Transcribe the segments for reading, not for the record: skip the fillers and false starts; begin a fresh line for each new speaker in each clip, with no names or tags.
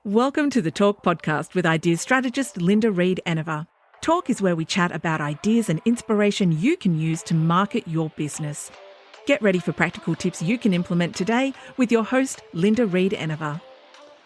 Welcome to the Talk podcast with ideas strategist Linda Reed-Enever. Talk is where we chat about ideas and inspiration you can use to market your business. Get ready for practical tips you can implement today with your host, Linda Reed-Enever.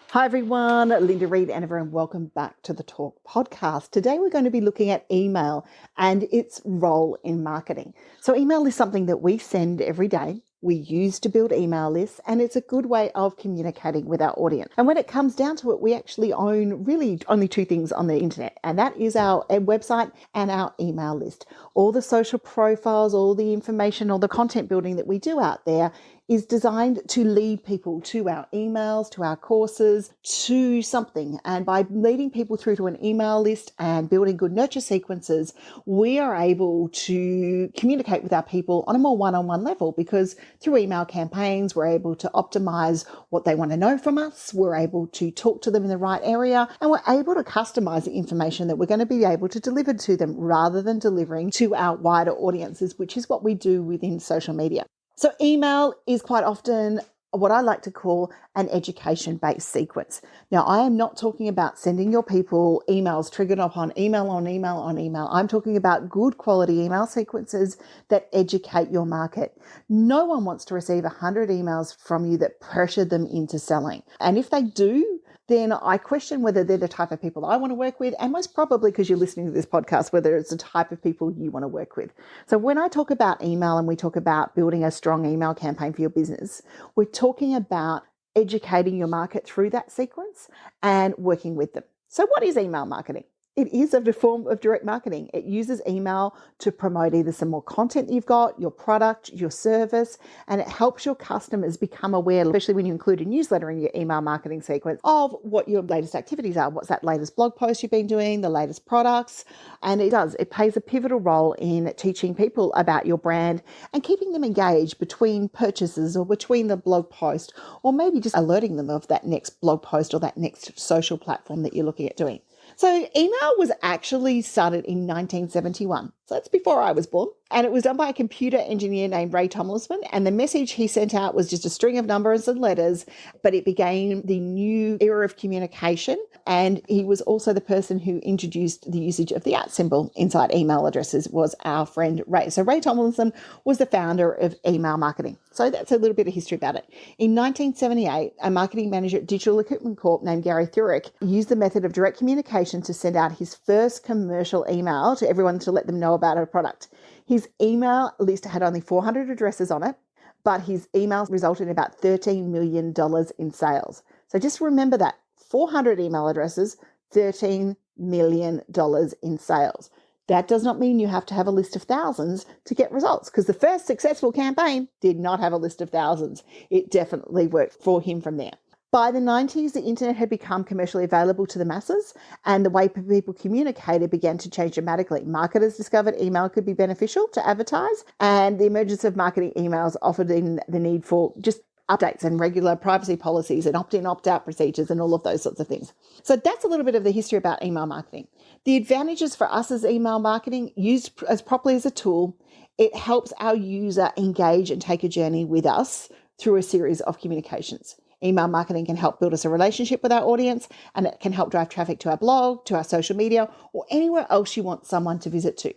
Hi everyone, Linda Reed-Enever, and welcome back to the Talk podcast. Today we're going to be looking at email and its role in marketing. So email is something that we send every day. We use to build email lists, and it's a good way of communicating with our audience. And when it comes down to it, we actually own really only two things on the internet, and that is our website and our email list. All the social profiles, all the information, all the content building that we do out there is designed to lead people to our emails, to our courses, to something. And by leading people through to an email list and building good nurture sequences, we are able to communicate with our people on a more one-on-one level, because through email campaigns, we're able to optimize what they want to know from us. We're able to talk to them in the right area, and we're able to customize the information that we're going to be able to deliver to them rather than delivering to our wider audiences, which is what we do within social media. So email is quite often what I like to call an education-based sequence. Now, I am not talking about sending your people emails triggered upon email on email on email. I'm talking about good quality email sequences that educate your market. No one wants to receive 100 emails from you that pressure them into selling. And if they do, then I question whether they're the type of people I want to work with, and most probably, because you're listening to this podcast, whether it's the type of people you want to work with. So when I talk about email and we talk about building a strong email campaign for your business, we're talking about educating your market through that sequence and working with them. So what is email marketing? It is a form of direct marketing. It uses email to promote either some more content you've got, your product, your service, and it helps your customers become aware, especially when you include a newsletter in your email marketing sequence, of what your latest activities are. What's that latest blog post you've been doing, the latest products? And it plays a pivotal role in teaching people about your brand and keeping them engaged between purchases or between the blog post, or maybe just alerting them of that next blog post or that next social platform that you're looking at doing. So email was actually started in 1971. So that's before I was born. And it was done by a computer engineer named Ray Tomlinson. And the message he sent out was just a string of numbers and letters, but it became the new era of communication. And he was also the person who introduced the usage of the @ symbol inside email addresses, was our friend Ray. So Ray Tomlinson was the founder of email marketing. So that's a little bit of history about it. In 1978, a marketing manager at Digital Equipment Corp named Gary Thurick used the method of direct communication to send out his first commercial email to everyone to let them know about a product. His email list had only 400 addresses on it, but his emails resulted in about $13 million in sales. So just remember that, 400 email addresses, $13 million in sales. That does not mean you have to have a list of thousands to get results, because the first successful campaign did not have a list of thousands. It definitely worked for him from there. By the 90s, the internet had become commercially available to the masses, and the way people communicated began to change dramatically. Marketers discovered email could be beneficial to advertise, and the emergence of marketing emails offered in the need for just updates and regular privacy policies and opt-in, opt-out procedures and all of those sorts of things. So that's a little bit of the history about email marketing. The advantages for us as email marketing, used as properly as a tool, it helps our user engage and take a journey with us through a series of communications. Email marketing can help build us a relationship with our audience, and it can help drive traffic to our blog, to our social media, or anywhere else you want someone to visit to.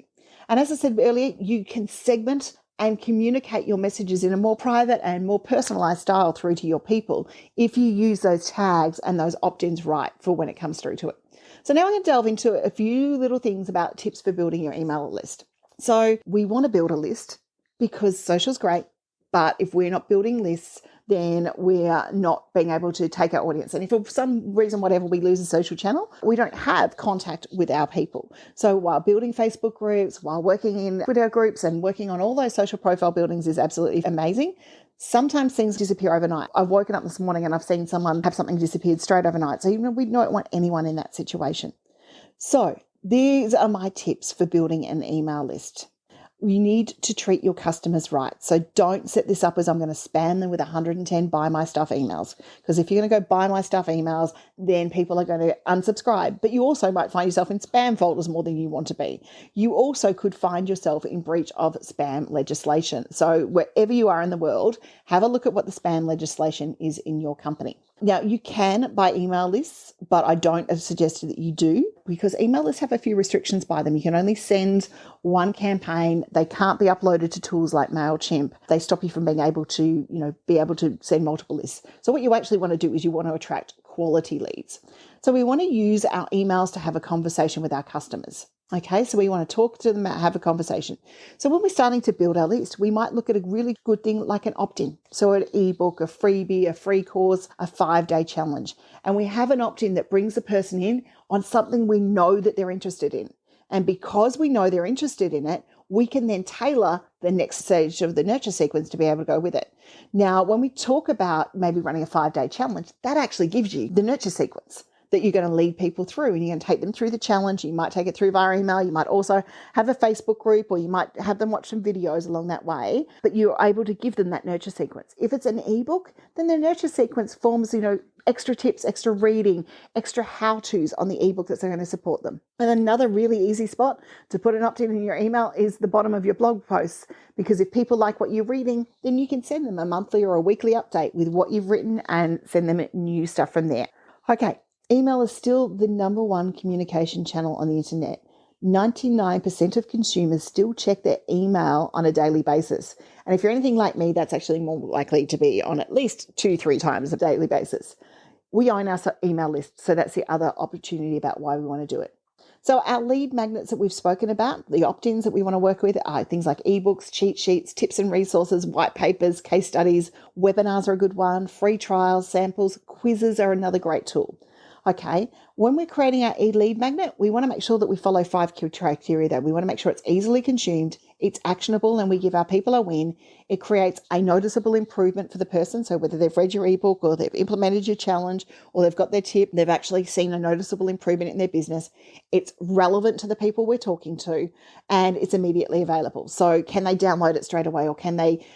And as I said earlier, you can segment and communicate your messages in a more private and more personalized style through to your people if you use those tags and those opt-ins right for when it comes through to it. So now I'm going to delve into a few little things about tips for building your email list. So we want to build a list because social's great, but if we're not building lists, then we're not being able to take our audience. And if for some reason, whatever, we lose a social channel, we don't have contact with our people. So while building Facebook groups, while working in Twitter groups and working on all those social profile buildings is absolutely amazing, sometimes things disappear overnight. I've woken up this morning and I've seen someone have something disappeared straight overnight. So even we don't want anyone in that situation. So these are my tips for building an email list. you need to treat your customers right. So don't set this up as I'm going to spam them with 110 buy my stuff emails. Because if you're going to go buy my stuff emails, then people are going to unsubscribe. But you also might find yourself in spam folders more than you want to be. You also could find yourself in breach of spam legislation. So wherever you are in the world, have a look at what the spam legislation is in your company. Now, you can buy email lists, but I don't suggest that you do, because email lists have a few restrictions by them. You can only send one campaign. They can't be uploaded to tools like MailChimp. They stop you from being able to, be able to send multiple lists. So what you actually want to do is you want to attract quality leads. So we want to use our emails to have a conversation with our customers. Okay, so we want to talk to them, have a conversation. So when we're starting to build our list, we might look at a really good thing like an opt-in. So an ebook, a freebie, a free course, a 5-day challenge. And we have an opt-in that brings the person in on something we know that they're interested in. And because we know they're interested in it, we can then tailor the next stage of the nurture sequence to be able to go with it. Now, when we talk about maybe running a 5-day challenge, that actually gives you the nurture sequence that you're going to lead people through, and you're going to take them through the challenge. You might take it through via email. You might also have a Facebook group, or you might have them watch some videos along that way, but you're able to give them that nurture sequence. If it's an ebook, then the nurture sequence forms, extra tips, extra reading, extra how-tos on the ebook that's going to support them. And another really easy spot to put an opt-in in your email is the bottom of your blog posts, because if people like what you're reading, then you can send them a monthly or a weekly update with what you've written and send them new stuff from there. Okay. Email is still the number one communication channel on the internet. 99% of consumers still check their email on a daily basis. And if you're anything like me, that's actually more likely to be on at least 2-3 times a daily basis. We own our email list, so that's the other opportunity about why we want to do it. So our lead magnets that we've spoken about, the opt-ins that we want to work with, are things like ebooks, cheat sheets, tips and resources, white papers, case studies. Webinars are a good one. Free trials, samples, quizzes are another great tool. Okay, when we're creating our e-lead magnet, we want to make sure that we follow 5 key criteria though. We want to make sure it's easily consumed, it's actionable, and we give our people a win. It creates a noticeable improvement for the person. So whether they've read your ebook or they've implemented your challenge or they've got their tip, they've actually seen a noticeable improvement in their business. It's relevant to the people we're talking to, and it's immediately available. So can they download it straight away, or can they,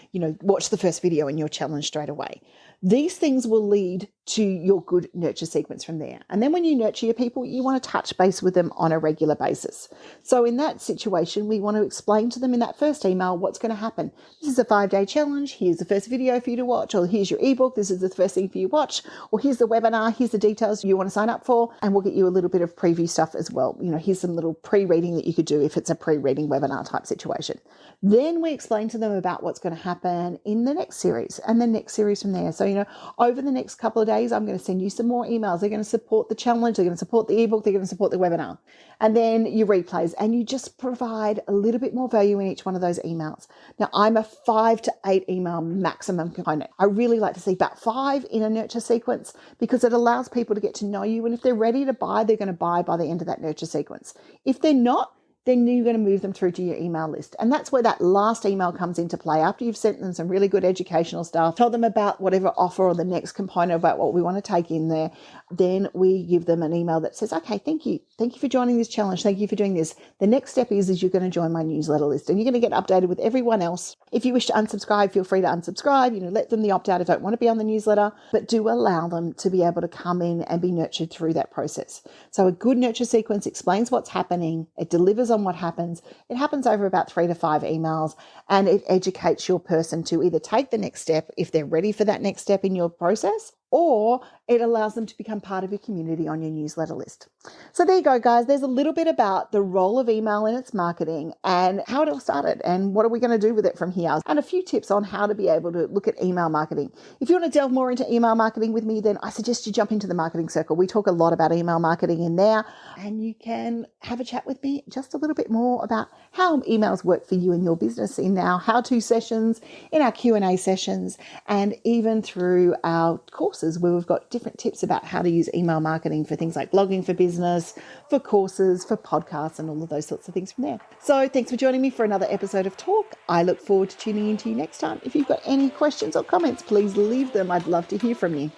watch the first video in your challenge straight away? These things will lead to your good nurture sequence from there. And then when you nurture your people, you want to touch base with them on a regular basis. So in that situation, we want to explain to them in that first email what's going to happen. This is a 5-day challenge. Here's the first video for you to watch, or here's your ebook. This is the first thing for you to watch, or here's the webinar. Here's the details you want to sign up for. And we'll get you a little bit of preview stuff as well. Here's some little pre-reading that you could do if it's a pre-reading webinar type situation. Then we explain to them about what's going to happen in the next series and the next series from there. So, over the next couple of days, I'm going to send you some more emails. They're going to support the challenge. They're going to support the ebook. They're going to support the webinar. And then your replays, and you just provide a little bit more value in each one of those emails. Now, I'm a 5 to 8 email maximum component. I really like to see about 5 in a nurture sequence, because it allows people to get to know you. And if they're ready to buy, they're going to buy by the end of that nurture sequence. If they're not, then you're going to move them through to your email list. And that's where that last email comes into play. After you've sent them some really good educational stuff, told them about whatever offer or the next component about what we want to take in there, then we give them an email that says, okay, thank you. Thank you for joining this challenge. Thank you for doing this. The next step is you're going to join my newsletter list, and you're going to get updated with everyone else. If you wish to unsubscribe, feel free to unsubscribe. Let them the opt out if they don't want to be on the newsletter, but do allow them to be able to come in and be nurtured through that process. So a good nurture sequence explains what's happening. It delivers on what happens. It happens over about 3 to 5 emails, and it educates your person to either take the next step if they're ready for that next step in your process, or it allows them to become part of your community on your newsletter list. So there you go, guys. There's a little bit about the role of email in its marketing and how it all started and what are we going to do with it from here, and a few tips on how to be able to look at email marketing. If you want to delve more into email marketing with me, then I suggest you jump into the Marketing Circle. We talk a lot about email marketing in there, and you can have a chat with me just a little bit more about how emails work for you and your business in our how-to sessions, in our Q&A sessions, and even through our courses where we've got different tips about how to use email marketing for things like blogging for business, for courses, for podcasts, and all of those sorts of things from there. So thanks for joining me for another episode of Talk. I look forward to tuning in to you next time. If you've got any questions or comments, please leave them. I'd love to hear from you.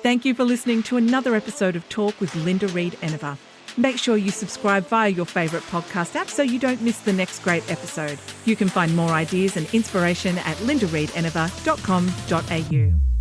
Thank you for listening to another episode of Talk with Linda Reed-Enever. Make sure you subscribe via your favourite podcast app so you don't miss the next great episode. You can find more ideas and inspiration at lindareedenever.com.au.